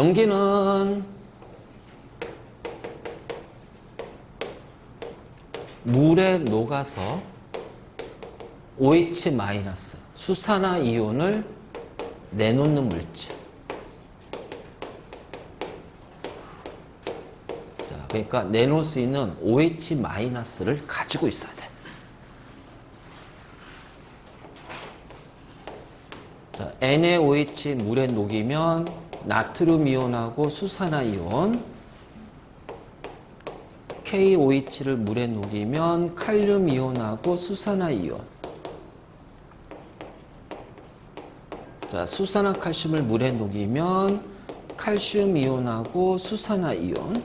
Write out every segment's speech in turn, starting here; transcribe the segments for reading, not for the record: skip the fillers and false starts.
염기는 물에 녹아서 OH- 수산화이온을 내놓는 물질. 자, 그러니까 내놓을 수 있는 OH-를 가지고 있어야 돼. 자, NaOH 물에 녹이면 나트륨 이온하고 수산화이온, KOH를 물에 녹이면 칼륨 이온하고 수산화이온. 자, 수산화칼슘을 물에 녹이면 칼슘 이온하고 수산화이온.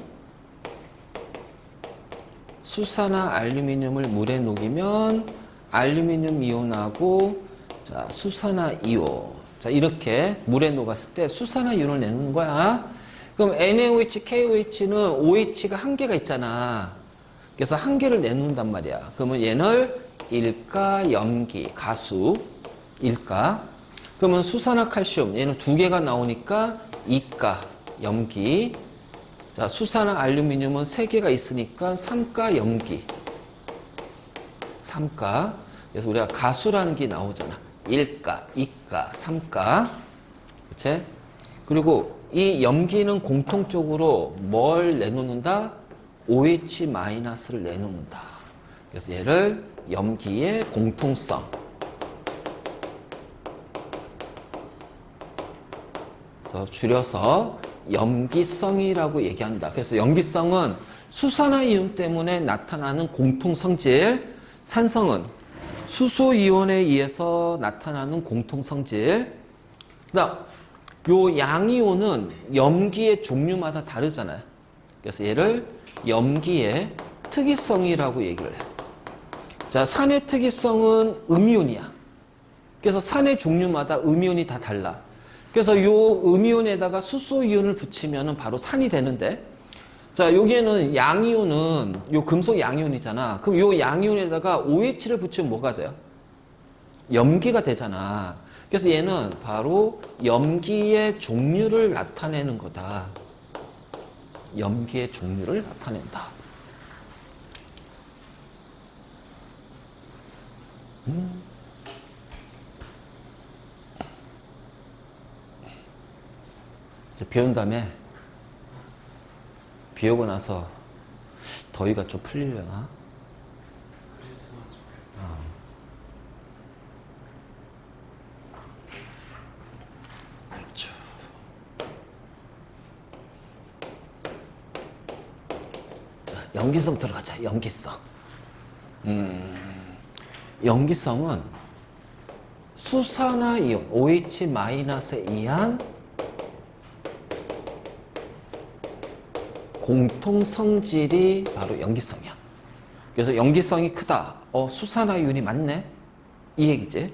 수산화알루미늄을 물에 녹이면 알루미늄 이온하고 자, 수산화이온. 자, 이렇게 물에 녹았을 때 수산화이온을 내는 거야. 그럼 NaOH, KOH는 OH가 한 개가 있잖아. 그래서 한 개를 내놓는단 말이야. 그러면 얘를 일가, 염기, 가수, 일가. 그러면 수산화칼슘, 얘는 두 개가 나오니까 이가, 염기. 자, 수산화알루미늄은 세 개가 있으니까 삼가, 염기. 삼가. 그래서 우리가 가수라는 게 나오잖아. 일가, 이가, 삼가. 그치? 그리고 이 염기는 공통적으로 뭘 내놓는다? OH-를 내놓는다. 그래서 얘를 염기의 공통성. 그래서 줄여서 염기성이라고 얘기한다. 그래서 염기성은 수산화이온 때문에 나타나는 공통성질, 산성은 수소이온에 의해서 나타나는 공통성질. 그다음 요 양이온은 염기의 종류마다 다르잖아요. 그래서 얘를 염기의 특이성이라고 얘기를 해. 자, 산의 특이성은 음이온이야. 그래서 산의 종류마다 음이온이 다 달라. 그래서 요 음이온에다가 수소이온을 붙이면 바로 산이 되는데, 자, 여기에는 양이온은 요 금속 양이온이잖아. 그럼 요 양이온에다가 OH를 붙이면 뭐가 돼요? 염기가 되잖아. 그래서 얘는 바로 염기의 종류를 나타내는 거다. 염기의 종류를 나타낸다. 비 온 다음에 비 오고 나서 더위가 좀 풀리려나? 자, 염기성 들어가자. 염기성. 염기성은 수산화이온 OH- 의한 공통성질이 바로 염기성이야. 그래서 염기성이 크다. 수산화이온이 많네? 이 얘기지.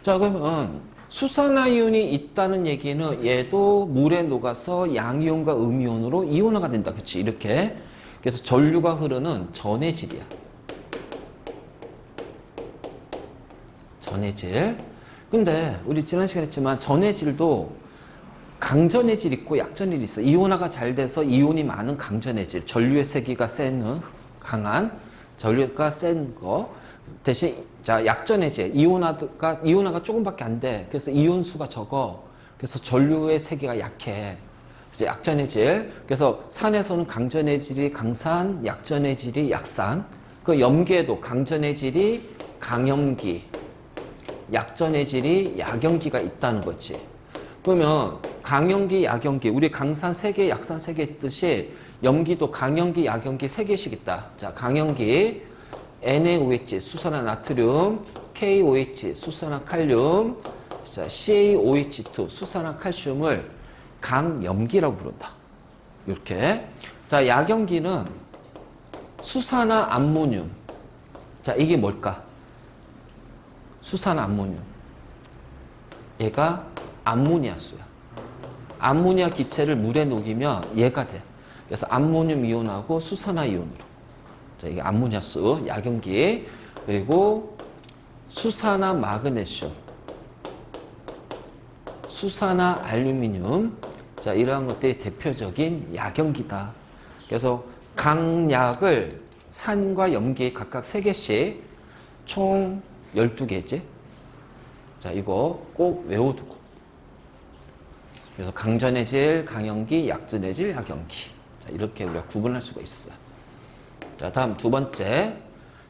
자, 그러면 수산화이온이 있다는 얘기는 얘도 물에 녹아서 양이온과 음이온으로 이온화가 된다. 그치? 이렇게. 그래서 전류가 흐르는 전해질이야. 전해질. 근데 우리 지난 시간에 했지만 전해질도 강전해질 있고 약전해질 있어. 이온화가 잘 돼서 이온이 많은 강전해질. 전류의 세기가 센, 강한 전류가 센 거. 대신 자, 약전해질. 이온화가 조금밖에 안 돼. 그래서 이온수가 적어. 그래서 전류의 세기가 약해. 이제 약전해질. 그래서 산에서는 강전해질이 강산, 약전해질이 약산. 그 염기에도 강전해질이 강염기, 약전해질이 약염기가 있다는 거지. 그러면 강염기, 약염기, 우리 강산 3개, 약산 3개 있듯이 염기도 강염기, 약염기 3개씩 있다. 자, 강염기, NaOH, 수산화 나트륨, KOH, 수산화 칼륨, 자, CaOH2, 수산화 칼슘을 강염기라고 부른다. 이렇게. 자, 약염기는 수산화 암모늄. 자, 이게 뭘까? 수산화 암모늄. 얘가 암모니아수야. 암모니아 기체를 물에 녹이면 얘가 돼. 그래서 암모늄 이온하고 수산화 이온으로. 자, 이게 암모니아수, 약염기. 그리고 수산화 마그네슘, 수산화 알루미늄, 자, 이러한 것들이 대표적인 약연기다. 그래서 강약을 산과 염기 각각 3개씩 총 12개지. 자, 이거 꼭 외워두고. 그래서 강전의 질, 강연기, 약전의 질, 약연기. 자, 이렇게 우리가 구분할 수가 있어. 자, 다음 두 번째.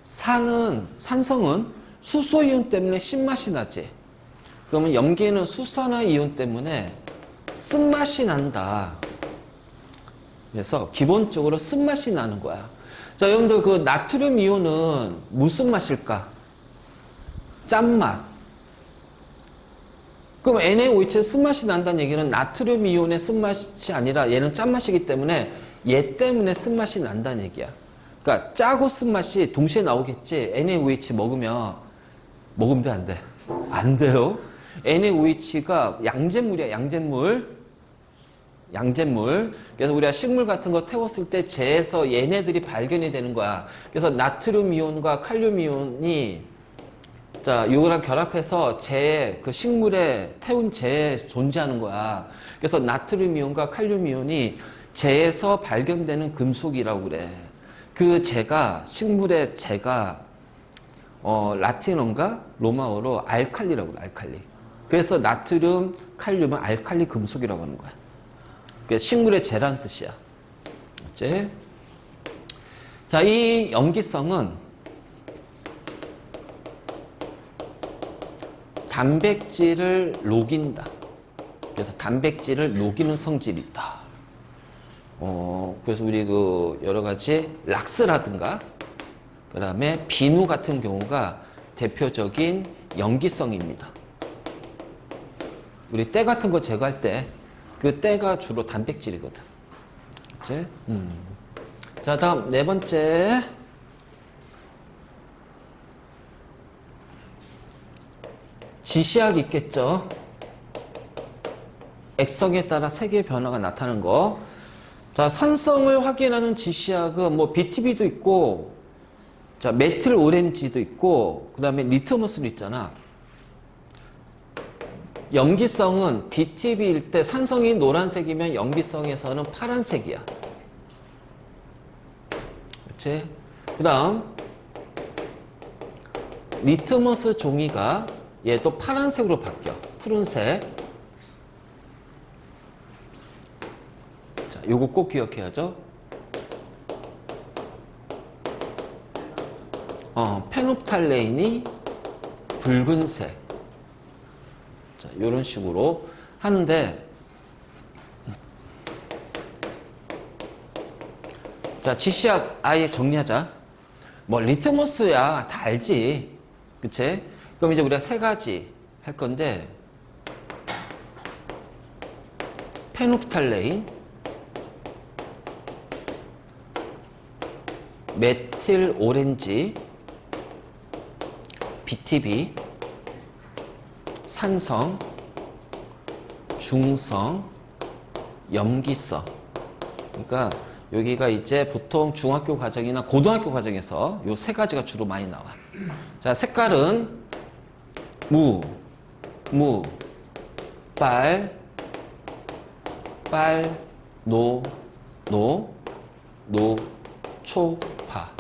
산성은 수소 이온 때문에 신맛이 나지. 그러면 염기는 수산화 이온 때문에 쓴맛이 난다. 그래서 기본적으로 쓴맛이 나는 거야. 자, 여러분들 그 나트륨 이온은 무슨 맛일까? 짠맛. 그럼 NaOH의 쓴맛이 난다는 얘기는 나트륨 이온의 쓴맛이 아니라 얘는 짠맛이기 때문에 얘 때문에 쓴맛이 난다는 얘기야. 그러니까 짜고 쓴맛이 동시에 나오겠지. NaOH 먹으면 돼, 안 돼? 안 돼요. NaOH가 양잿물이야, 양잿물. 그래서 우리가 식물 같은 거 태웠을 때 재에서 얘네들이 발견이 되는 거야. 그래서 나트륨 이온과 칼륨 이온이 자, 이거랑 결합해서 재, 그 식물에 태운 재에 존재하는 거야. 그래서 나트륨 이온과 칼륨 이온이 재에서 발견되는 금속이라고 그래. 그 재가, 식물의 재가 라틴어인가 로마어로 알칼리라고 그래, 알칼리. 그래서 나트륨, 칼륨은 알칼리 금속이라고 하는 거야. 식물의 재라는 뜻이야. 맞지? 자, 이 염기성은 단백질을 녹인다. 그래서 단백질을 녹이는 성질이 있다. 그래서 우리 그 여러 가지 락스라든가, 그 다음에 비누 같은 경우가 대표적인 염기성입니다. 우리 때 같은 거 제거할 때 그 때가 주로 단백질이거든. 그치? 자, 다음 네 번째. 지시약 있겠죠? 액성에 따라 색의 변화가 나타나는 거. 자, 산성을 확인하는 지시약은 뭐 BTB도 있고, 자, 메틸 오렌지도 있고, 그 다음에 리트머스도 있잖아. 염기성은 BTB일 때 산성이 노란색이면 염기성에서는 파란색이야. 그치? 그 다음, 리트머스 종이가 얘도 파란색으로 바뀌어. 푸른색. 자, 요거 꼭 기억해야죠. 페놉탈레인이 붉은색. 자, 요런 식으로 하는데, 자, 지시약 아예 정리하자. 뭐, 리트머스야, 다 알지. 그치? 그럼 이제 우리가 3가지 할 건데, 페놉탈레인, 메틸 오렌지, BTB, 산성, 중성, 염기성. 그러니까 여기가 이제 보통 중학교 과정이나 고등학교 과정에서 요 3가지가 주로 많이 나와. 자, 색깔은 빨, 초파.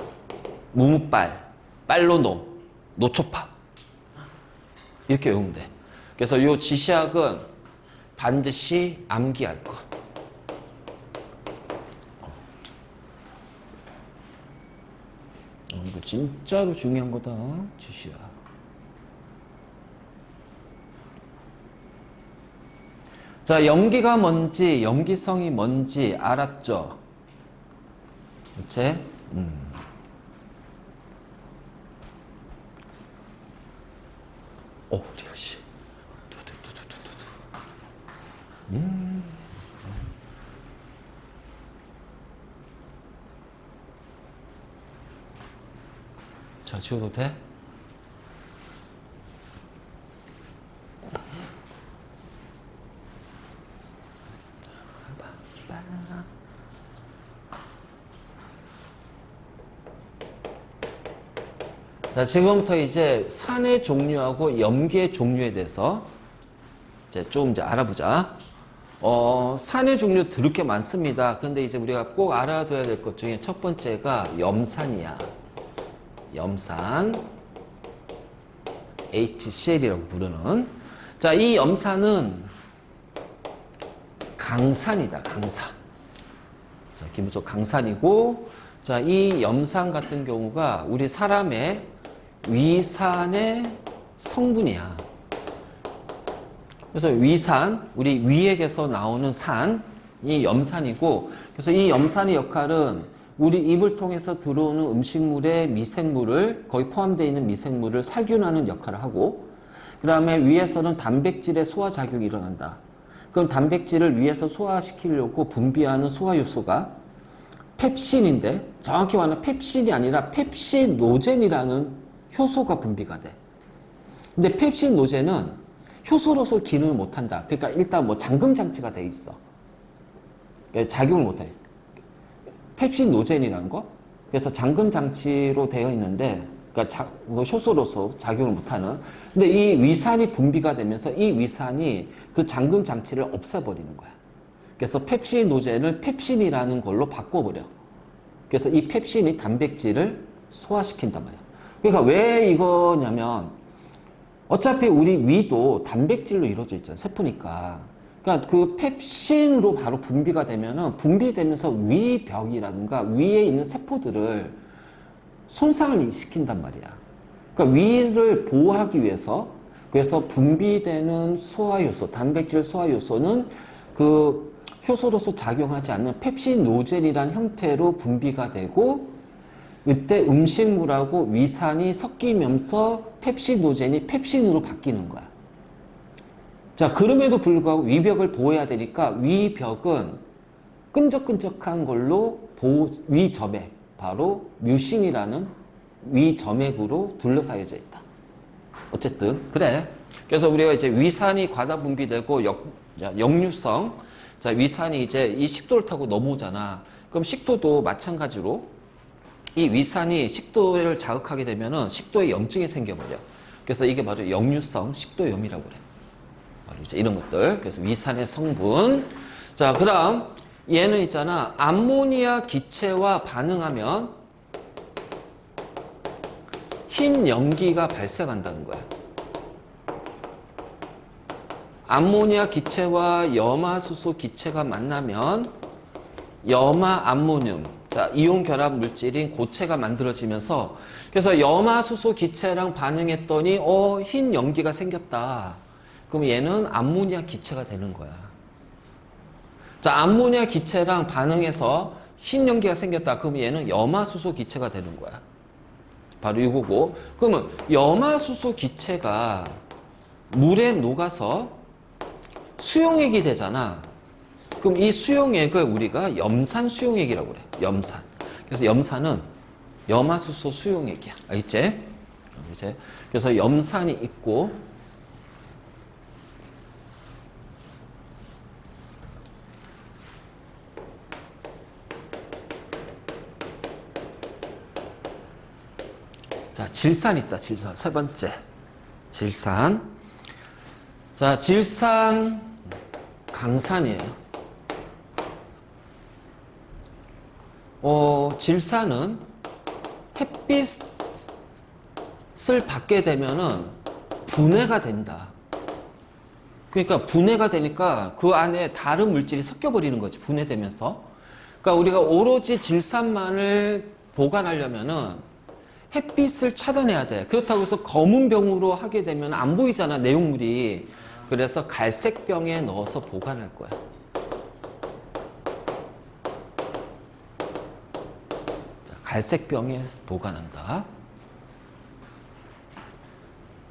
무빨, 빨로 노초파. 이렇게 외우면 돼. 그래서 요 지시약은 반드시 암기할 거. 이거 진짜로 중요한 거다. 지시약. 자, 염기가 뭔지, 염기성이 뭔지 알았죠? 그치? 리아씨. 자, 지워도 돼? 자, 지금부터 이제 산의 종류하고 염기의 종류에 대해서 이제 좀 알아보자. 산의 종류 드럽게 많습니다. 근데 이제 우리가 꼭 알아둬야 될 것 중에 첫 번째가 염산이야. 염산. HCl이라고 부르는. 자, 이 염산은 강산이다, 강산. 자, 기본적으로 강산이고, 자, 이 염산 같은 경우가 우리 사람의 위산의 성분이야. 그래서 위산, 우리 위액에서 나오는 산이 염산이고, 그래서 이 염산의 역할은 우리 입을 통해서 들어오는 음식물의 미생물을, 거기 포함되어 있는 미생물을 살균하는 역할을 하고, 그 다음에 위에서는 단백질의 소화작용이 일어난다. 그럼 단백질을 위에서 소화시키려고 분비하는 소화효소가 펩신인데, 정확히 말하면 펩신이 아니라 펩시노젠이라는 효소가 분비가 돼. 근데 펩시노젠은 효소로서 기능을 못한다. 그러니까 일단 뭐 잠금장치가 돼 있어. 작용을 못해. 펩시노젠이라는 거. 그래서 잠금장치로 되어 있는데, 그러니까 효소로서 작용을 못하는. 근데 이 위산이 분비가 되면서 이 위산이 그 잠금장치를 없애버리는 거야. 그래서 펩시노젠을 펩신이라는 걸로 바꿔버려. 그래서 이 펩신이 단백질을 소화시킨단 말이야. 그러니까 왜 이거냐면, 어차피 우리 위도 단백질로 이루어져 있잖아, 세포니까. 그러니까 그 펩신으로 바로 분비가 되면은 분비되면서 위벽이라든가 위에 있는 세포들을 손상을 시킨단 말이야. 그러니까 위를 보호하기 위해서, 그래서 분비되는 소화효소, 단백질 소화효소는 그 효소로서 작용하지 않는 펩시노젠이라는 형태로 분비가 되고, 이때 음식물하고 위산이 섞이면서 펩시노젠이 펩신으로 바뀌는 거야. 자, 그럼에도 불구하고 위벽을 보호해야 되니까 위벽은 끈적끈적한 걸로 위점액, 바로 뮤신이라는 위점액으로 둘러싸여져 있다. 어쨌든 그래. 그래서 우리가 이제 위산이 과다 분비되고 역류성, 자, 위산이 이제 이 식도를 타고 넘어오잖아. 그럼 식도도 마찬가지로 이 위산이 식도를 자극하게 되면은 식도에 염증이 생겨버려. 그래서 이게 바로 역류성 식도염이라고 그래. 바로 이제 이런 것들. 그래서 위산의 성분. 자, 그다음 얘는 있잖아. 암모니아 기체와 반응하면 흰 연기가 발생한다는 거야. 암모니아 기체와 염화수소 기체가 만나면 염화암모늄, 자, 이온 결합 물질인 고체가 만들어지면서, 그래서 염화수소 기체랑 반응했더니 흰 연기가 생겼다. 그럼 얘는 암모니아 기체가 되는 거야. 자, 암모니아 기체랑 반응해서 흰 연기가 생겼다. 그럼 얘는 염화수소 기체가 되는 거야. 바로 이거고. 그러면 염화수소 기체가 물에 녹아서 수용액이 되잖아. 그럼 이 수용액을 우리가 염산 수용액이라고 그래. 염산. 그래서 염산은 염화수소 수용액이야. 알겠지? 그래서 염산이 있고, 자, 질산 있다. 질산. 세 번째. 질산. 자, 질산 강산이에요. 질산은 햇빛을 받게 되면은 분해가 된다. 그러니까 분해가 되니까 그 안에 다른 물질이 섞여버리는 거지. 분해되면서. 그러니까 우리가 오로지 질산만을 보관하려면은 햇빛을 차단해야 돼. 그렇다고 해서 검은 병으로 하게 되면 안 보이잖아, 내용물이. 그래서 갈색 병에 넣어서 보관할 거야. 자, 갈색 병에 보관한다.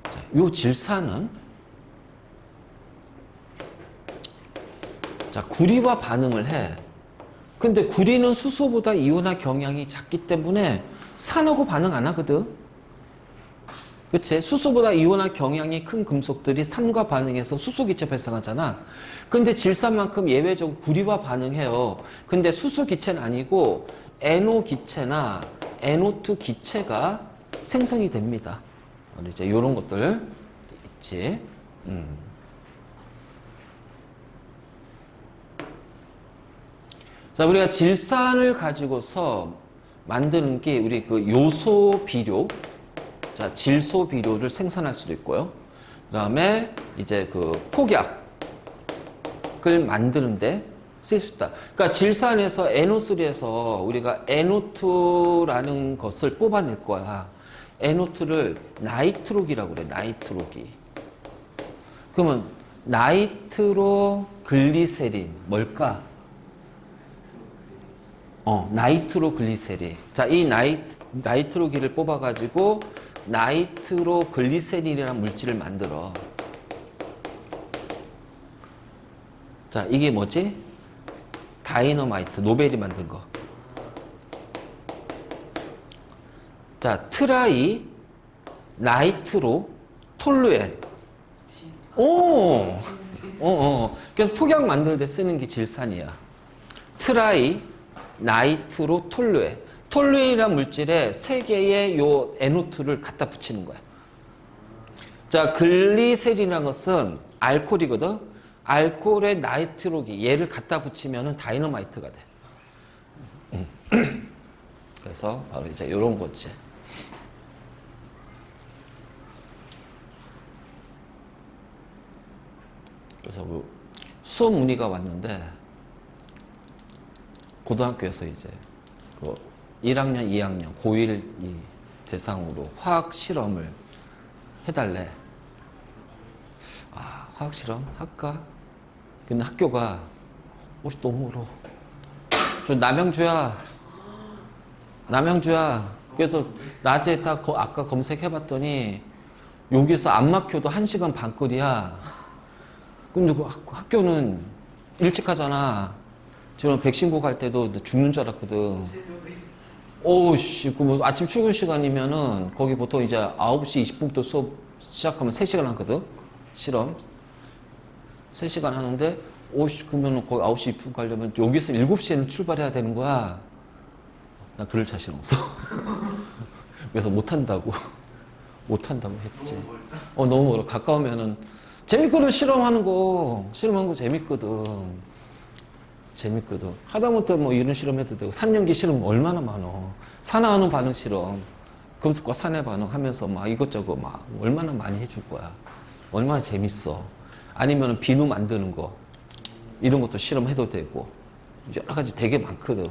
자, 요 질산은 자, 구리와 반응을 해. 근데 구리는 수소보다 이온화 경향이 작기 때문에 산하고 반응 안 하거든. 그치? 수소보다 이온화 경향이 큰 금속들이 산과 반응해서 수소기체 발생하잖아. 근데 질산만큼 예외적으로 구리와 반응해요. 근데 수소기체는 아니고 NO 기체나 NO2 기체가 생성이 됩니다. 이제 이런 것들 있지. 자, 우리가 질산을 가지고서 만드는 게 우리 그 요소 비료, 자, 질소 비료를 생산할 수도 있고요. 그 다음에 이제 그 폭약을 만드는데 쓸 수 있다. 그러니까 질산에서 NO3에서 우리가 NO2라는 것을 뽑아낼 거야. NO2를 나이트로기라고 그래, 나이트로기. 그러면 나이트로글리세린 뭘까? 나이트로글리세린. 자, 이 나이트로기를 뽑아가지고 나이트로글리세린이라는 물질을 만들어. 자, 이게 뭐지? 다이너마이트, 노벨이 만든 거. 자, 트라이 나이트로 톨루엔. 그래서 폭약 만들 때 쓰는 게 질산이야. 트라이 나이트로 톨루엔. 톨루엔이라는 물질에 세 개의 요 NO2를 갖다 붙이는 거야. 자, 글리세린이라는 것은 알코올이거든. 알코올의 나이트로기, 얘를 갖다 붙이면은 다이너마이트가 돼. 그래서 바로 이제 요런 거지. 그래서 그 수업 문의가 왔는데, 고등학교에서 이제 그 1학년, 2학년, 고1 대상으로 화학 실험을 해달래. 아, 화학 실험 할까? 근데 학교가 옷이 너무 멀어. 저 남양주야. 그래서 낮에 딱 아까 검색해봤더니 여기서 안 막혀도 1시간 반 거리야. 근데 그 학교는 일찍 하잖아. 저는 백신고 갈 때도 죽는 줄 알았거든. 오우씨, 그 뭐 아침 출근 시간이면은 거기 보통 이제 9시 20분부터 수업 시작하면 3시간 하거든. 실험. 3시간 하는데, 오우씨, 그러면 거기 9시 20분 가려면 여기서 7시에는 출발해야 되는 거야. 나 그럴 자신 없어. 그래서 못한다고 했지. 너무 멀어. 가까우면은, 재밌거든, 실험하는 거 재밌거든. 하다못해 뭐 이런 실험 해도 되고, 산연기 실험 얼마나 많어. 산화하는 반응 실험, 금속과 산의 반응 하면서 막 이것저것 막 얼마나 많이 해줄 거야. 얼마나 재밌어. 아니면 비누 만드는 거, 이런 것도 실험해도 되고, 여러 가지 되게 많거든.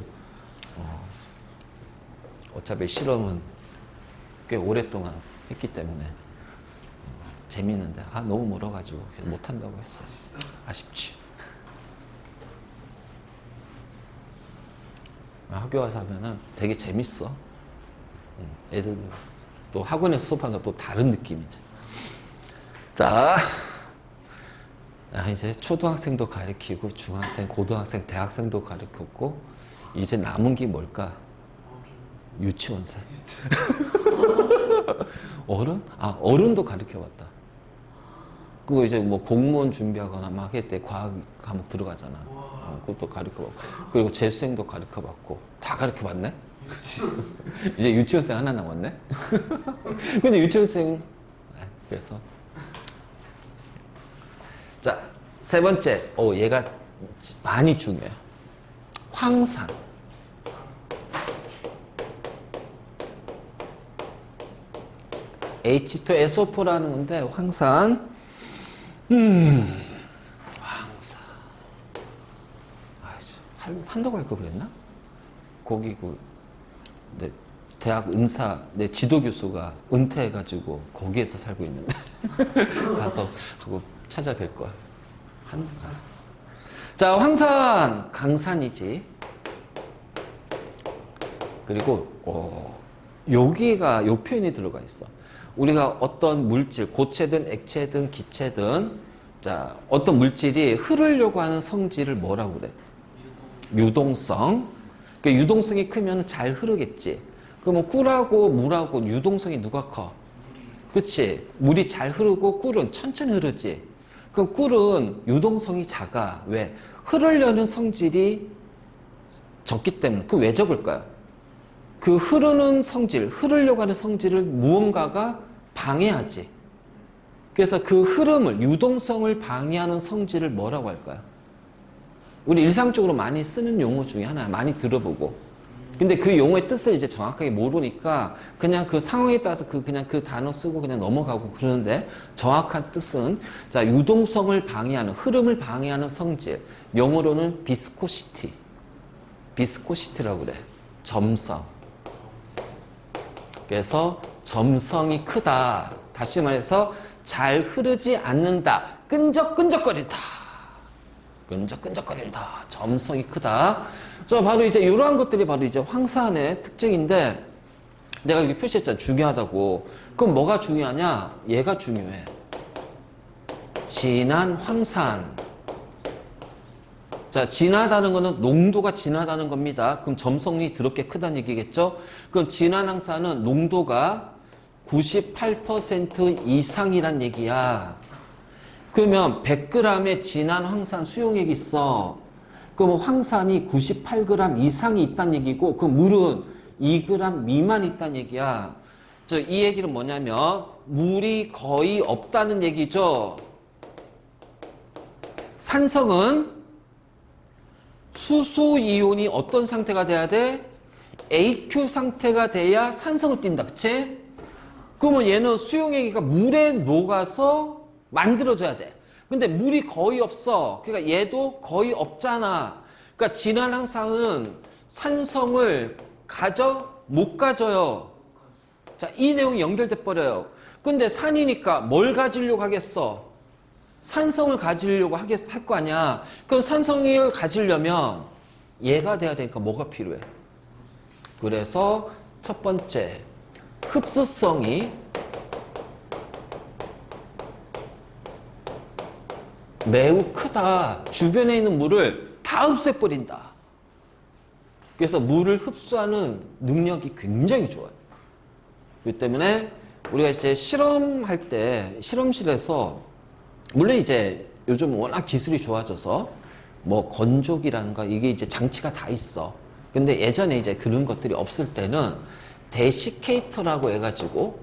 어차피 실험은 꽤 오랫동안 했기 때문에 재밌는데, 너무 멀어가지고 못한다고 했어. 아쉽지. 학교 와서 하면은 되게 재밌어. 애들 또 학원에서 수업하는 거 또 다른 느낌이지. 자, 이제 초등학생도 가르치고 중학생, 고등학생, 대학생도 가르쳤고, 이제 남은 게 뭘까? 유치원생. 어른? 어른도 가르쳐봤다. 그거 이제 뭐 공무원 준비하거나 막 할 때 과학 과목 들어가잖아. 그것도 가르쳐봤고, 그리고 재수생도 가르쳐봤고, 다 가르쳐봤네? 이제 유치원생 하나 남았네? 근데 유치원생, 그래서. 자, 세 번째, 얘가 많이 중요해요. 황산. H2SO4라는 건데, 황산. 황산. 한다고 할 거 그랬나? 거기 내 대학 은사, 내 지도 교수가 은퇴해가지고 거기에서 살고 있는데. 가서 하고 찾아뵐 거야. 자, 황산, 강산이지. 그리고, 여기가 요 표현이 들어가 있어. 우리가 어떤 물질, 고체든 액체든 기체든, 자, 어떤 물질이 흐르려고 하는 성질을 뭐라고 그래? 유동성. 그러니까 유동성이 크면 잘 흐르겠지. 그러면 꿀하고 물하고 유동성이 누가 커? 그치? 물이 잘 흐르고 꿀은 천천히 흐르지. 그럼 꿀은 유동성이 작아. 왜? 흐르려는 성질이 적기 때문에. 그 왜 적을까요? 그 흐르는 성질, 흐르려고 하는 성질을 무언가가 방해하지. 그래서 그 흐름을, 유동성을 방해하는 성질을 뭐라고 할까요? 우리 일상적으로 많이 쓰는 용어 중에 하나야. 많이 들어보고. 근데 그 용어의 뜻을 이제 정확하게 모르니까 그냥 그 상황에 따라서 그냥 그 단어 쓰고 그냥 넘어가고 그러는데 정확한 뜻은 자, 유동성을 방해하는, 흐름을 방해하는 성질. 영어로는 비스코시티. 비스코시티라고 그래. 점성. 그래서 점성이 크다. 다시 말해서 잘 흐르지 않는다. 끈적끈적거린다. 끈적끈적거린다. 점성이 크다. 저 바로 이제 이러한 것들이 바로 이제 황산의 특징인데 내가 여기 표시했잖아. 중요하다고. 그럼 뭐가 중요하냐? 얘가 중요해. 진한 황산. 자, 진하다는 거는 농도가 진하다는 겁니다. 그럼 점성이 더럽게 크다는 얘기겠죠? 그럼 진한 황산은 농도가 98% 이상이란 얘기야. 그러면 100g의 진한 황산 수용액이 있어. 그럼 황산이 98g 이상이 있다는 얘기고 그 물은 2g 미만 있다는 얘기야. 이 얘기는 뭐냐면 물이 거의 없다는 얘기죠. 산성은 수소 이온이 어떤 상태가 돼야 돼? AQ 상태가 돼야 산성을 띈다. 그치? 그러면 얘는 수용액이가 물에 녹아서 만들어져야 돼. 근데 물이 거의 없어. 그러니까 얘도 거의 없잖아. 그러니까 진한 황산은 산성을 가져? 못 가져요. 자, 이 내용이 연결돼 버려요. 근데 산이니까 뭘 가지려고 하겠어? 산성을 가지려고 할 거 아니야. 그럼 산성을 가지려면 얘가 돼야 되니까 뭐가 필요해? 그래서 첫 번째, 흡수성이 매우 크다. 주변에 있는 물을 다 흡수해버린다. 그래서 물을 흡수하는 능력이 굉장히 좋아요. 그렇기 때문에 우리가 이제 실험할 때 실험실에서 물론 이제 요즘 워낙 기술이 좋아져서 뭐 건조기라는가 이게 이제 장치가 다 있어. 근데 예전에 이제 그런 것들이 없을 때는 데시케이터라고 해가지고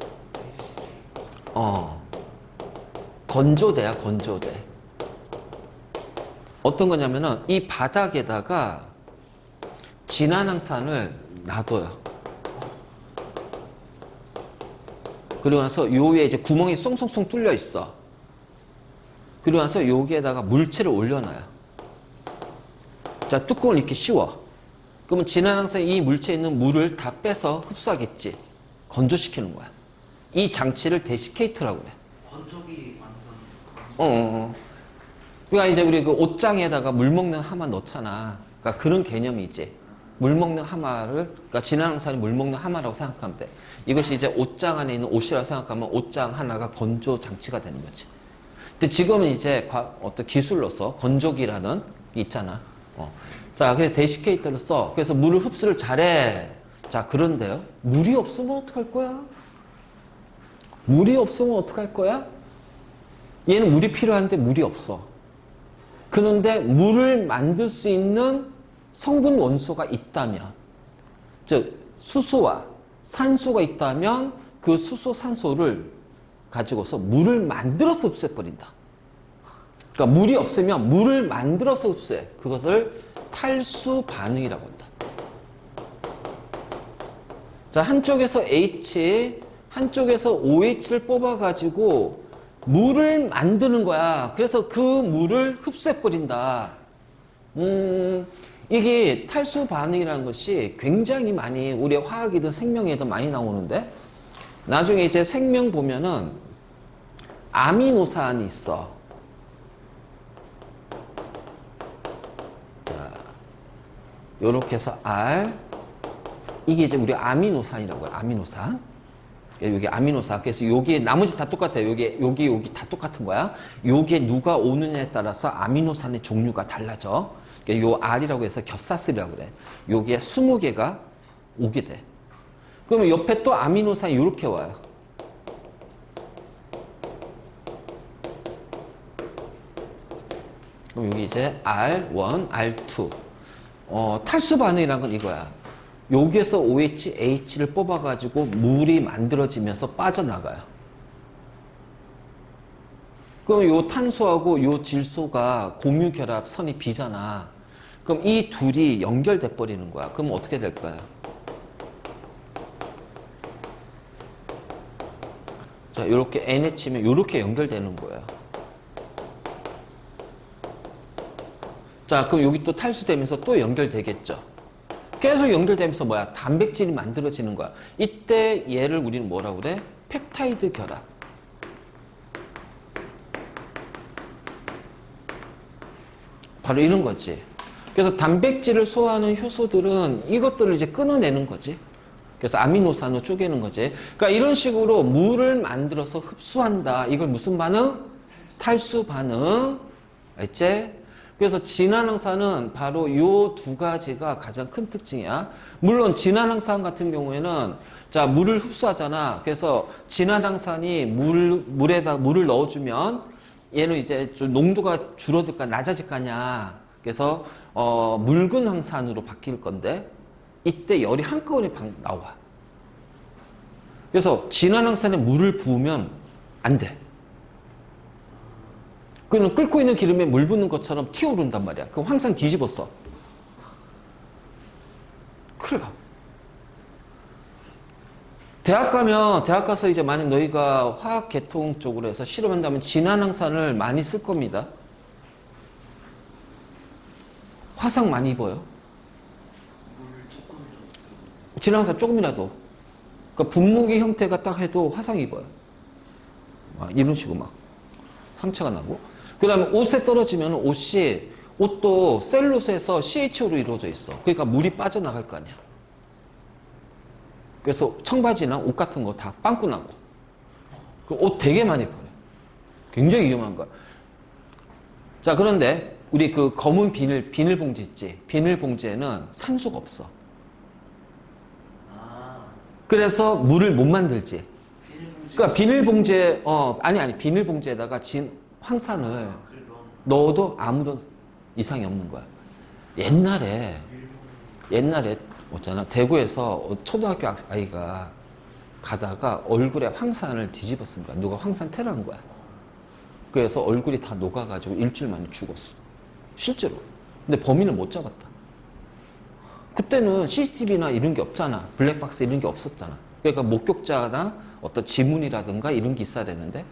건조대야 건조대. 어떤 거냐면은 이 바닥에다가 진한 황산을 놔둬요. 그리고 나서 요 위에 이제 구멍이 쏭쏭쏭 뚫려 있어. 그리고 나서 여기에다가 물체를 올려놔요. 자, 뚜껑을 이렇게 씌워. 그러면 진한 황산이 이 물체에 있는 물을 다 빼서 흡수하겠지. 건조시키는 거야. 이 장치를 데시케이터라고 그래. 건조기 완전. 그러니까 이제 우리 그 옷장에다가 물 먹는 하마 넣잖아. 그러니까 그런 개념이지. 물 먹는 하마를, 그러니까 진한 황산이 물 먹는 하마라고 생각하면 돼. 이것이 이제 옷장 안에 있는 옷이라고 생각하면 옷장 하나가 건조 장치가 되는 거지. 근데 지금은 이제 어떤 기술로서 건조기라는 게 있잖아. 자, 그래서 데시케이터를 써. 그래서 물을 흡수를 잘해. 자, 그런데요. 물이 없으면 어떡할 거야? 물이 없으면 어떡할 거야? 얘는 물이 필요한데 물이 없어. 그런데 물을 만들 수 있는 성분 원소가 있다면, 즉 수소와 산소가 있다면 그 수소, 산소를 가지고서 물을 만들어서 흡수해버린다. 그러니까 물이 없으면 물을 만들어서 흡수해. 그것을 탈수 반응이라고 한다. 자, 한쪽에서 H, 한쪽에서 OH를 뽑아가지고 물을 만드는 거야. 그래서 그 물을 흡수해버린다. 이게 탈수 반응이라는 것이 굉장히 많이 우리의 화학이든 생명에도 많이 나오는데 나중에 이제 생명 보면은 아미노산이 있어. 자, 요렇게 해서 R. 이게 이제 우리 아미노산이라고 해요. 아미노산. 여기 아미노산. 그래서 여기 나머지 다 똑같아요. 여기 다 똑같은 거야. 여기에 누가 오느냐에 따라서 아미노산의 종류가 달라져. 요 R이라고 해서 겹사슬이라고 그래. 여기에 20개가 오게 돼. 그러면 옆에 또 아미노산이 이렇게 와요. 그럼 여기 이제 R1, R2. 탈수 반응이란 건 이거야. 여기에서 OH, H를 뽑아가지고 물이 만들어지면서 빠져나가요. 그럼 요 탄소하고 요 질소가 공유결합선이 비잖아. 그럼 이 둘이 연결돼 버리는 거야. 그럼 어떻게 될 거야? 자, 요렇게 NH면 요렇게 연결되는 거야. 자, 그럼 여기 또 탈수되면서 또 연결되겠죠. 계속 연결되면서 뭐야? 단백질이 만들어지는 거야. 이때 얘를 우리는 뭐라고 그래? 펩타이드 결합. 바로 이런 거지. 그래서 단백질을 소화하는 효소들은 이것들을 이제 끊어내는 거지. 그래서 아미노산으로 쪼개는 거지. 그러니까 이런 식으로 물을 만들어서 흡수한다. 이걸 무슨 반응? 탈수 반응. 알지? 그래서 진화항산은 바로 요 두 가지가 가장 큰 특징이야. 물론 진화항산 같은 경우에는 자, 물을 흡수하잖아. 그래서 진화항산이 물에다 물을 넣어주면 얘는 이제 좀 농도가 줄어들까 낮아질 거 아니야. 그래서 묽은 항산으로 바뀔 건데 이때 열이 한꺼번에 나와. 그래서 진한 항산에 물을 부으면 안 돼. 그는 끓고 있는 기름에 물 붓는 것처럼 튀어오른단 말이야. 그럼 항상 뒤집었어. 큰일 나. 대학 가서 이제 만약 너희가 화학 계통 쪽으로 해서 실험한다면 진한항산을 많이 쓸 겁니다. 화상 많이 입어요. 진한항산 조금이라도. 그러니까 분무기 형태가 딱 해도 화상 입어요. 막 이런 식으로 막 상처가 나고. 그 다음에 옷에 떨어지면 옷도 셀룰로스에서 CHO로 이루어져 있어. 그러니까 물이 빠져나갈 거 아니야. 그래서 청바지나 옷 같은 거 다 빵꾸 나고. 그 옷 되게 많이 버려. 굉장히 위험한 거야. 자, 그런데 우리 그 검은 비닐봉지 있지? 비닐봉지에는 산소가 없어. 그래서 물을 못 만들지. 그러니까 비닐봉지에, 비닐봉지에다가 황산을 넣어도 아무런 이상이 없는 거야. 옛날에 있잖아. 대구에서 초등학교 아이가 가다가 얼굴에 황산을 뒤집어 쓴 거야. 누가 황산 테러한 거야. 그래서 얼굴이 다 녹아가지고 일주일 만에 죽었어. 실제로. 근데 범인을 못 잡았다. 그때는 CCTV나 이런 게 없잖아. 블랙박스 이런 게 없었잖아. 그러니까 목격자나 어떤 지문이라든가 이런 게 있어야 되는데,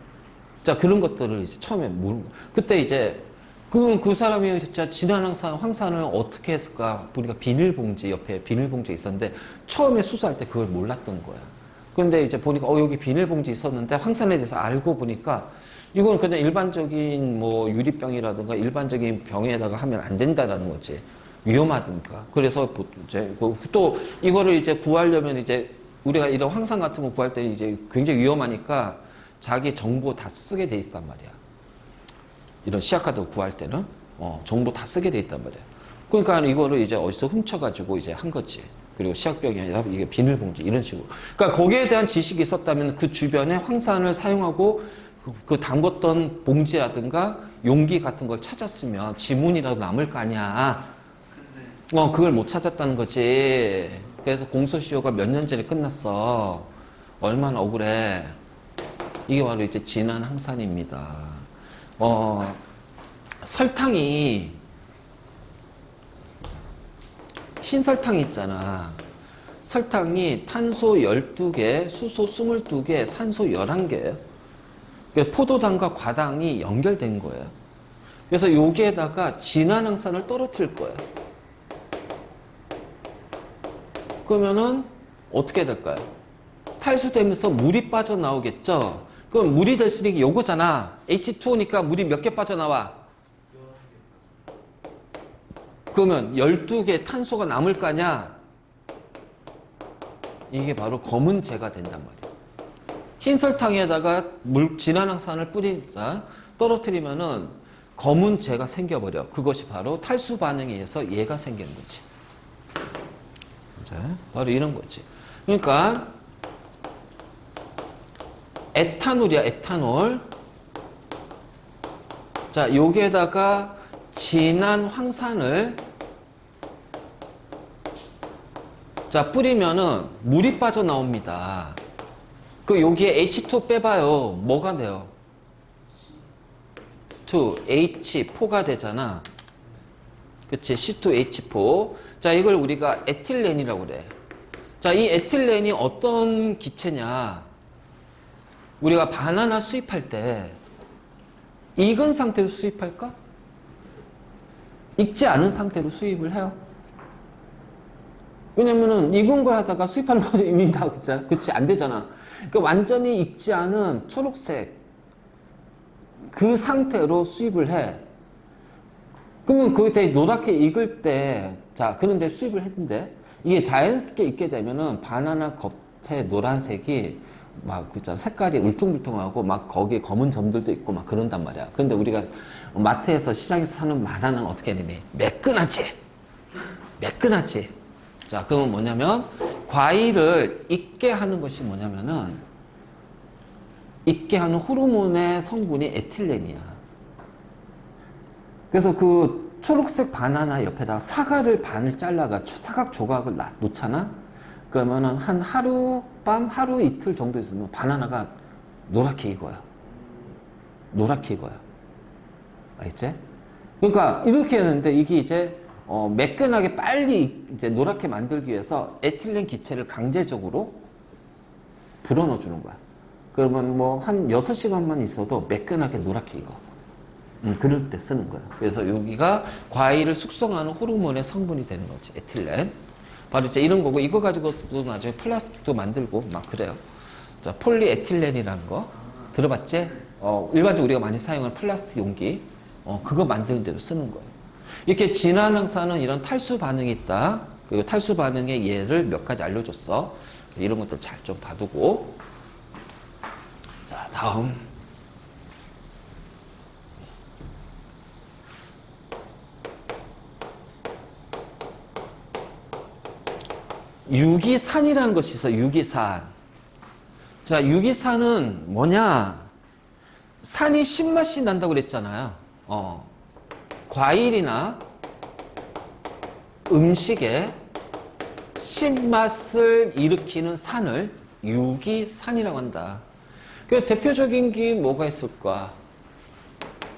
자, 그런 것들을 이제 처음에 모르는 거야. 그때 이제 그 사람이 진짜 진한 황산을 어떻게 했을까 보니까 비닐봉지 옆에 비닐봉지 있었는데 처음에 수사할 때 그걸 몰랐던 거야. 그런데 이제 보니까 여기 비닐봉지 있었는데 황산에 대해서 알고 보니까 이건 그냥 일반적인 뭐 유리병이라든가 일반적인 병에다가 하면 안 된다라는 거지. 위험하니까. 그래서 이제 또 이거를 이제 구하려면 이제 우리가 이런 황산 같은 거 구할 때 이제 굉장히 위험하니까 자기 정보 다 쓰게 돼 있단 말이야. 이런 시약카드 구할 때는 정보 다 쓰게 돼 있단 말이야. 그러니까 이거를 이제 어디서 훔쳐가지고 이제 한 거지. 그리고 시약병이 아니라 이게 비닐봉지 이런 식으로. 그러니까 거기에 대한 지식이 있었다면 그 주변에 황산을 사용하고 그 담궜던 봉지라든가 용기 같은 걸 찾았으면 지문이라도 남을 거 아니야. 그걸 못 찾았다는 거지. 그래서 공소시효가 몇 년 전에 끝났어. 얼마나 억울해. 이게 바로 이제 진한 항산입니다. 설탕이 흰 설탕이 있잖아. 설탕이 탄소 12개, 수소 22개, 산소 11개예요. 포도당과 과당이 연결된 거예요. 그래서 여기에다가 진한 항산을 떨어뜨릴 거예요. 그러면은 어떻게 될까요? 탈수되면서 물이 빠져나오겠죠? 그럼 물이 될 수 있는 게 요거잖아. H2O니까 물이 몇 개 빠져나와? 그러면 12개 탄소가 남을 거 아니야? 이게 바로 검은재가 된단 말이야. 흰 설탕에다가 진한 항산을 뿌리자 떨어뜨리면은 검은재가 생겨버려. 그것이 바로 탈수 반응에 의해서 얘가 생기는 거지. 바로 이런 거지. 그러니까 에탄올이야, 에탄올. 자, 여기에다가 진한 황산을 자 뿌리면은 물이 빠져나옵니다. 그 여기에 H2 빼봐요. 뭐가 돼요? 2, H4가 되잖아. 그치? C2H4. 자, 이걸 우리가 에틸렌이라고 그래. 자, 이 에틸렌이 어떤 기체냐? 우리가 바나나 수입할 때 익은 상태로 수입할까? 익지 않은 상태로 수입을 해요. 왜냐면은 익은 걸 하다가 수입하는 거지 이미 다 그치? 안 되잖아. 그러니까 완전히 익지 않은 초록색 그 상태로 수입을 해. 그러면 그게 노랗게 익을 때, 자, 그런데 수입을 했는데, 이게 자연스럽게 익게 되면은 바나나 겉에 노란색이 막, 그잖아. 색깔이 울퉁불퉁하고 막 거기에 검은 점들도 있고 막 그런단 말이야. 근데 우리가 마트에서 시장에서 사는 바나나는 어떻게 되니? 매끈하지? 매끈하지? 자, 그건 뭐냐면, 과일을 익게 하는 것이 뭐냐면은, 익게 하는 호르몬의 성분이 에틸렌이야. 그래서 그 초록색 바나나 옆에다가 사과를 반을 잘라가 사각 조각을 놓잖아? 그러면은 한 하룻밤, 하루 이틀 정도 있으면 바나나가 노랗게 익어요. 노랗게 익어요. 알겠지? 그러니까 이렇게 하는데 이게 이제 매끈하게 빨리 이제 노랗게 만들기 위해서 에틸렌 기체를 강제적으로 불어넣어 주는 거야. 그러면 뭐 한 6시간만 있어도 매끈하게 노랗게 익어. 그럴 때 쓰는 거야. 그래서 여기가 과일을 숙성하는 호르몬의 성분이 되는 거지. 에틸렌. 바로 이제 이런 거고, 이거 가지고도 나중에 플라스틱도 만들고 막 그래요. 자, 폴리에틸렌이라는 거. 들어봤지? 일반적으로 우리가 많이 사용하는 플라스틱 용기. 그거 만드는 데도 쓰는 거예요. 이렇게 진화항산은 이런 탈수 반응이 있다. 그리고 탈수 반응의 예를 몇 가지 알려줬어. 이런 것들 잘 좀 봐두고. 자, 다음. 유기산이라는 것이 있어. 유기산. 자, 유기산은 뭐냐? 산이 신맛이 난다고 그랬잖아요. 과일이나 음식에 신맛을 일으키는 산을 유기산이라고 한다. 그 대표적인 게 뭐가 있을까?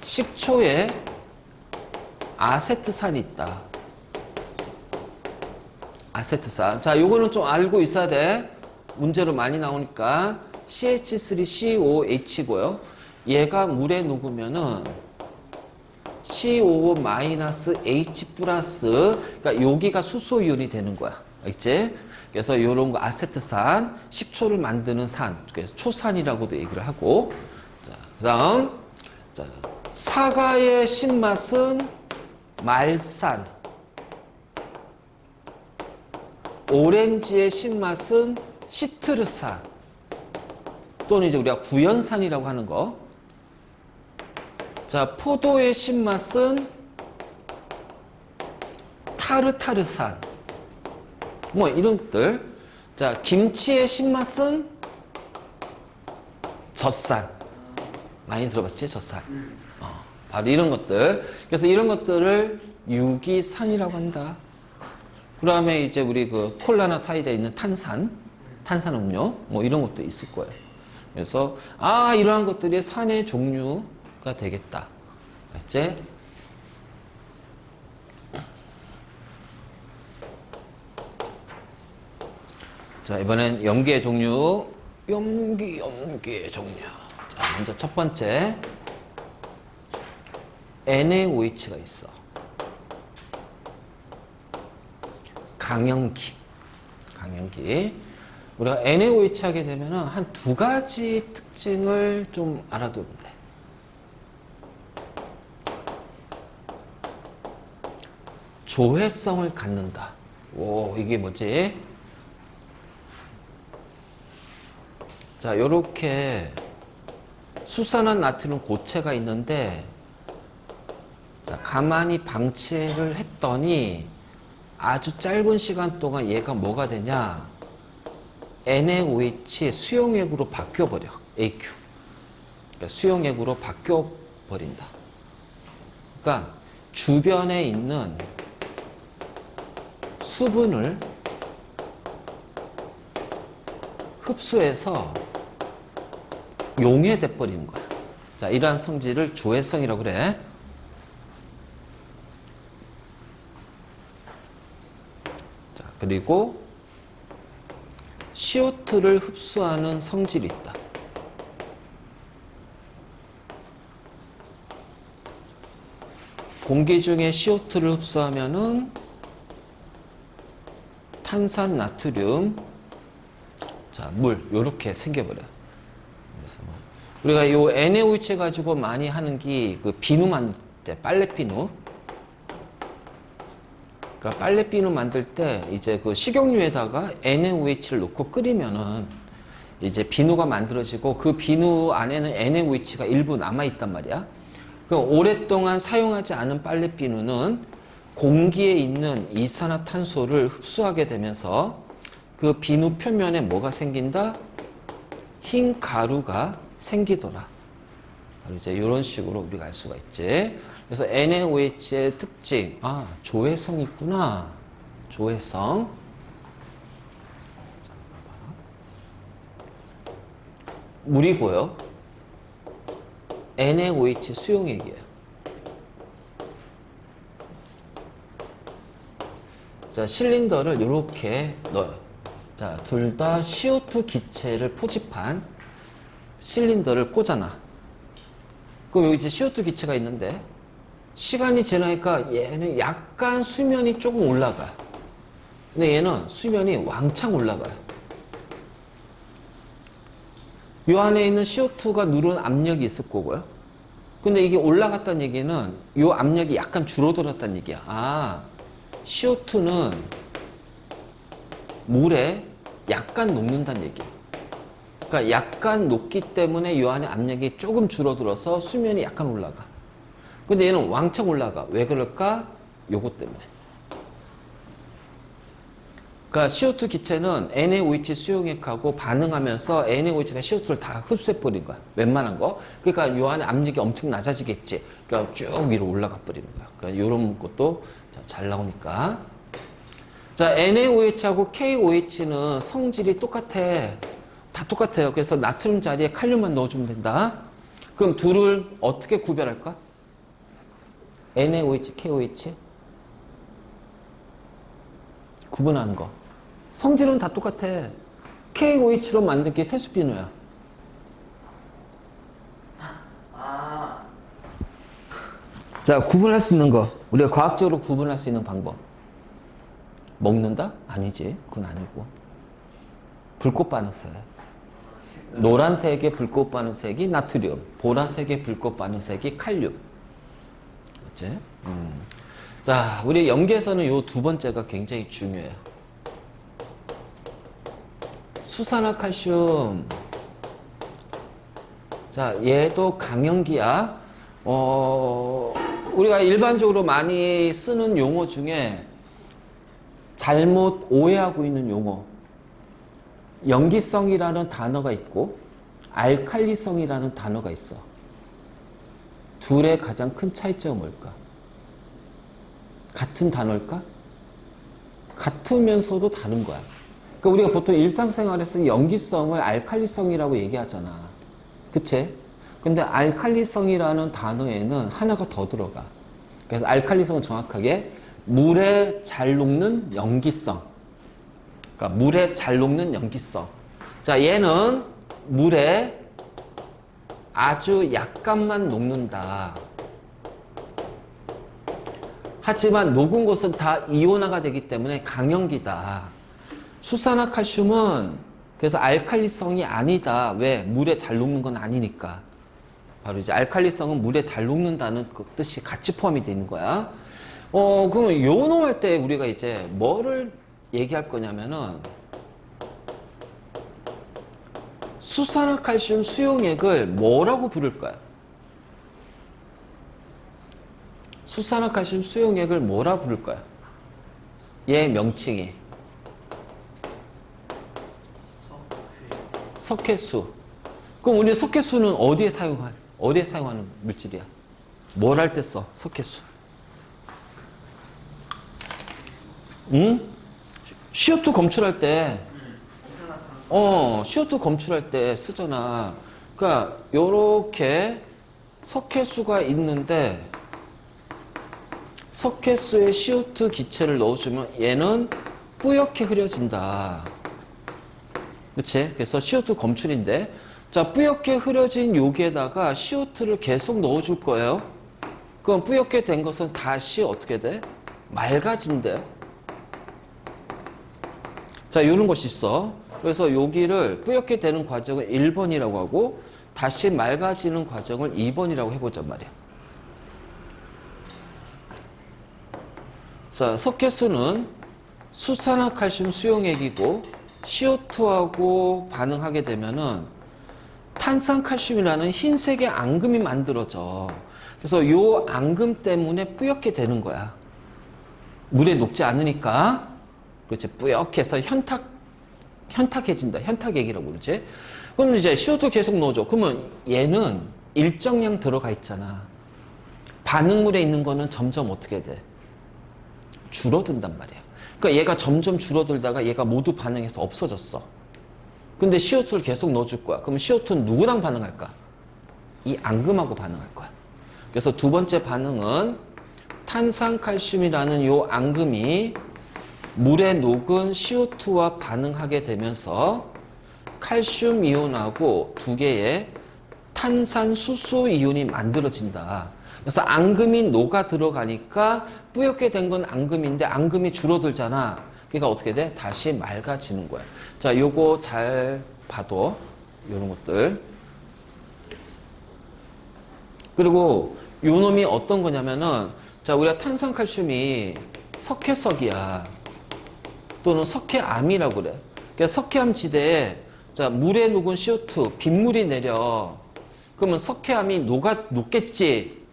식초에 아세트산이 있다. 아세트산. 자, 요거는 좀 알고 있어야 돼. 문제로 많이 나오니까. CH3COH고요. 얘가 물에 녹으면은 CO-H+, 그러니까 여기가 수소이온이 되는 거야. 알겠지? 그래서 요런 거 아세트산, 식초를 만드는 산. 그래서 초산이라고도 얘기를 하고. 자, 그다음. 자, 사과의 신맛은 말산. 오렌지의 신맛은 시트르산 또는 이제 우리가 구연산이라고 하는 거. 자, 포도의 신맛은 타르타르산. 뭐 이런 것들. 자, 김치의 신맛은 젖산. 많이 들어봤지? 젖산. 바로 이런 것들. 그래서 이런 것들을 유기산이라고 한다. 그 다음에 이제 우리 그 콜라나 사이다에 있는 탄산음료, 뭐 이런 것도 있을 거예요. 그래서, 이러한 것들이 산의 종류가 되겠다. 알지? 자, 이번엔 염기의 종류. 염기의 종류. 자, 먼저 첫 번째. NaOH가 있어. 강염기. 우리가 NaOH 하게 되면 한 두 가지 특징을 좀 알아두면 돼. 조회성을 갖는다. 오, 이게 뭐지? 자, 요렇게 수산화 나트륨 고체가 있는데, 자, 가만히 방치를 했더니 아주 짧은 시간 동안 얘가 뭐가 되냐? NaOH 수용액으로 바뀌어버려. AQ. 그러니까 수용액으로 바뀌어버린다. 그러니까 주변에 있는 수분을 흡수해서 용해돼 버리는 거야. 자, 이러한 성질을 조회성이라고 그래. 그리고 CO2를 흡수하는 성질이 있다. 공기 중에 CO2를 흡수하면은 탄산, 나트륨, 자, 물, 요렇게 생겨버려요. 그래서 우리가 요 NaOH 가지고 많이 하는 게 그 비누 만들 때, 빨래 비누. 그러니까 빨래 비누 만들 때 이제 그 식용유에다가 NaOH를 넣고 끓이면은 이제 비누가 만들어지고 그 비누 안에는 NaOH가 일부 남아있단 말이야. 그 오랫동안 사용하지 않은 빨래 비누는 공기에 있는 이산화탄소를 흡수하게 되면서 그 비누 표면에 뭐가 생긴다? 흰 가루가 생기더라. 바로 이제 이런 식으로 우리가 알 수가 있지. 그래서 NaOH의 특징, 조회성 있구나. 조회성. 자, 봐봐. 물이고요. NaOH 수용액이에요. 자, 실린더를 이렇게 넣어요. 자, 둘 다 CO2 기체를 포집한 실린더를 꽂아놔. 그럼 여기 이제 CO2 기체가 있는데, 시간이 지나니까 얘는 약간 수면이 조금 올라가요. 근데 얘는 수면이 왕창 올라가요. 이 안에 있는 CO2가 누른 압력이 있을 거고요. 근데 이게 올라갔다는 얘기는 이 압력이 약간 줄어들었다는 얘기야. CO2는 물에 약간 녹는다는 얘기야. 그러니까 약간 녹기 때문에 이 안에 압력이 조금 줄어들어서 수면이 약간 올라가. 근데 얘는 왕창 올라가. 왜 그럴까? 요것 때문에. 그러니까 CO2 기체는 NaOH 수용액하고 반응하면서 NaOH가 CO2를 다 흡수해버린 거야. 웬만한 거. 그러니까 요 안에 압력이 엄청 낮아지겠지. 그러니까 쭉 위로 올라가 버리는 거야. 그러니까 요런 것도 잘 나오니까. 자, NaOH하고 KOH는 성질이 똑같아. 다 똑같아요. 그래서 나트륨 자리에 칼륨만 넣어주면 된다. 그럼 둘을 어떻게 구별할까? NaOH, KOH? 구분하는 거. 성질은 다 똑같아. KOH로 만든 게 세수비누야. 자, 구분할 수 있는 거. 우리가 과학적으로 구분할 수 있는 방법. 먹는다? 아니지. 그건 아니고. 불꽃 반응색. 노란색의 불꽃 반응색이 나트륨. 보라색의 불꽃 반응색이 칼륨. 그치? 자, 우리 염기에서는 요 두 번째가 굉장히 중요해요. 수산화칼슘. 자, 얘도 강염기야. 우리가 일반적으로 많이 쓰는 용어 중에 잘못 오해하고 있는 용어. 염기성이라는 단어가 있고 알칼리성이라는 단어가 있어. 둘의 가장 큰 차이점은 뭘까? 같은 단어일까? 같으면서도 다른 거야. 그러니까 우리가 보통 일상생활에서 염기성을 알칼리성이라고 얘기하잖아. 그치? 근데 알칼리성이라는 단어에는 하나가 더 들어가. 그래서 알칼리성은 정확하게 물에 잘 녹는 염기성. 그러니까 물에 잘 녹는 염기성. 자, 얘는 물에 아주 약간만 녹는다. 하지만 녹은 곳은 다 이온화가 되기 때문에 강염기다. 수산화칼슘은 그래서 알칼리성이 아니다. 왜? 물에 잘 녹는 건 아니니까. 바로 이제 알칼리성은 물에 잘 녹는다는 그 뜻이 같이 포함이 되는 거야. 그러면 요놈할 때 우리가 이제 뭐를 얘기할 거냐면은 수산화칼슘 수용액을 뭐라고 부를까요? 수산화칼슘 수용액을 뭐라 부를까요? 얘 명칭이 석회수. 그럼 우리 석회수는 어디에 사용하는 물질이야? 뭘 할 때 써? 석회수. 응? CO2 검출할 때, CO2 검출할 때 쓰잖아. 그러니까 요렇게 석회수가 있는데 석회수에 CO2 기체를 넣어주면 얘는 뿌옇게 흐려진다. 그치? 그래서 CO2 검출인데, 자, 뿌옇게 흐려진 여기에다가 CO2를 계속 넣어줄 거예요. 그럼 뿌옇게 된 것은 다시 어떻게 돼? 맑아진대. 자, 이런 것이 있어. 그래서 여기를 뿌옇게 되는 과정을 1번이라고 하고, 다시 맑아지는 과정을 2번이라고 해보자 말이야. 자, 석회수는 수산화칼슘 수용액이고 CO2하고 반응하게 되면은 탄산칼슘이라는 흰색의 앙금이 만들어져. 그래서 요 앙금 때문에 뿌옇게 되는 거야. 물에 녹지 않으니까. 그렇지. 뿌옇게 해서 현탁해진다. 현탁액이라고 그러지. 그럼 이제 CO2 계속 넣어줘. 그러면 얘는 일정량 들어가 있잖아. 반응물에 있는 거는 점점 어떻게 돼? 줄어든단 말이야. 그러니까 얘가 점점 줄어들다가 얘가 모두 반응해서 없어졌어. 근데 CO2를 계속 넣어줄 거야. 그럼 CO2는 누구랑 반응할까? 이 앙금하고 반응할 거야. 그래서 두 번째 반응은 탄산칼슘이라는 요 앙금이 물에 녹은 CO2와 반응하게 되면서 칼슘 이온하고 두 개의 탄산수소 이온이 만들어진다. 그래서 앙금이 녹아 들어가니까 뿌옇게 된 건 앙금인데 앙금이 줄어들잖아. 그러니까 어떻게 돼? 다시 맑아지는 거야. 자, 요거 잘 봐도 요런 것들. 그리고 요 놈이 어떤 거냐면은 자, 우리가 탄산칼슘이 석회석이야. 또는 석회암이라고 그래. 그러니까 석회암 지대에 자, 물에 녹은 CO2, 빗물이 내려. 그러면 석회암이 녹겠지.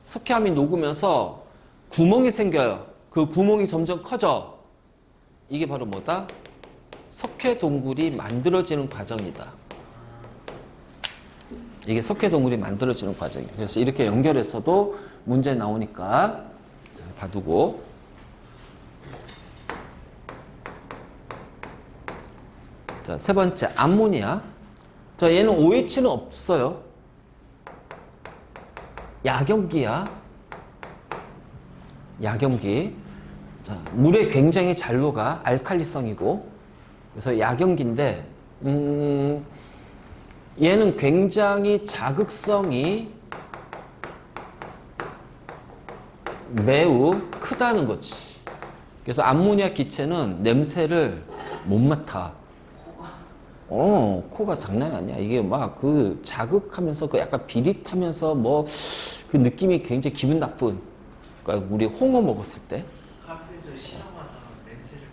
석회암이 녹으면서 구멍이 생겨요. 그 구멍이 점점 커져. 이게 바로 뭐다? 석회동굴이 만들어지는 과정이다. 이게 석회동굴이 만들어지는 과정이에요. 그래서 이렇게 연결해서도 문제 나오니까 자, 봐두고. 자, 세 번째 암모니아. 자, 얘는 OH는 없어요. 약염기야. 약염기. 자, 물에 굉장히 잘 녹아. 알칼리성이고. 그래서 약염기인데, 얘는 굉장히 자극성이 매우 크다는 거지. 그래서 암모니아 기체는 냄새를 못 맡아. 코가 장난 아니야. 이게 막 그 자극하면서 그 약간 비릿하면서 뭐 그 느낌이 굉장히 기분 나쁜. 그러니까 우리 홍어 먹었을 때. 카페에서 실험하다가 냄새를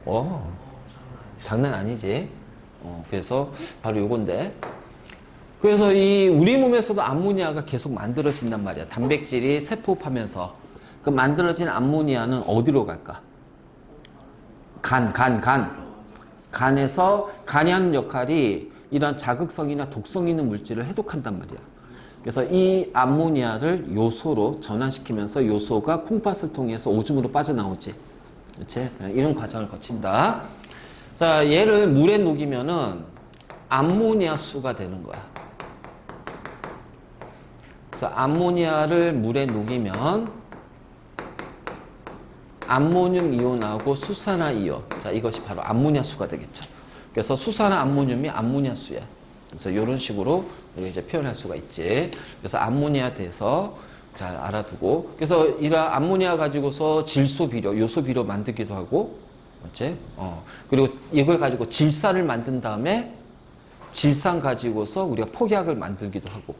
맡아봤는데. 장난 아니지. 그래서 바로 요건데. 그래서 이 우리 몸에서도 암모니아가 계속 만들어진단 말이야. 단백질이 세포하면서. 그 만들어진 암모니아는 어디로 갈까? 간에서 간이 하는 역할이 이런 자극성이나 독성 있는 물질을 해독한단 말이야. 그래서 이 암모니아를 요소로 전환시키면서 요소가 콩팥을 통해서 오줌으로 빠져나오지. 그렇지? 이런 과정을 거친다. 자, 얘를 물에 녹이면은 암모니아 수가 되는 거야. 그래서 암모니아를 물에 녹이면 암모늄 이온하고 수산화 이온. 자, 이것이 바로 암모니아 수가 되겠죠. 그래서 수산화 암모늄이 암모니아 수야. 그래서 이런 식으로 이제 표현할 수가 있지. 그래서 암모니아에 대해서 잘 알아두고. 그래서 이런 암모니아 가지고서 질소 비료, 요소 비료 만들기도 하고. 맞지? 그리고 이걸 가지고 질산을 만든 다음에 질산 가지고서 우리가 폭약을 만들기도 하고.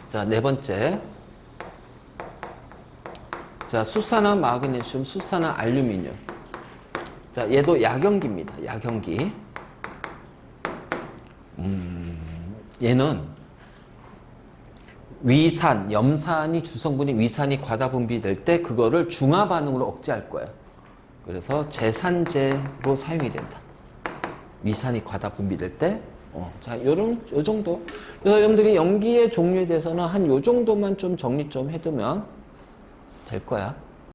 자, 네 번째. 자, 수산화 마그네슘, 수산화 알루미늄. 자, 얘도 약염기입니다. 약염기. 얘는 위산, 염산이 주성분이 위산이 과다 분비될 때 그거를 중화 반응으로 억제할 거예요. 그래서 제산제로 사용이 된다. 위산이 과다 분비될 때. 자, 요 정도. 그래서 여러분들이 염기의 종류에 대해서는 한 요 정도만 좀 정리 좀 해두면 될 거야.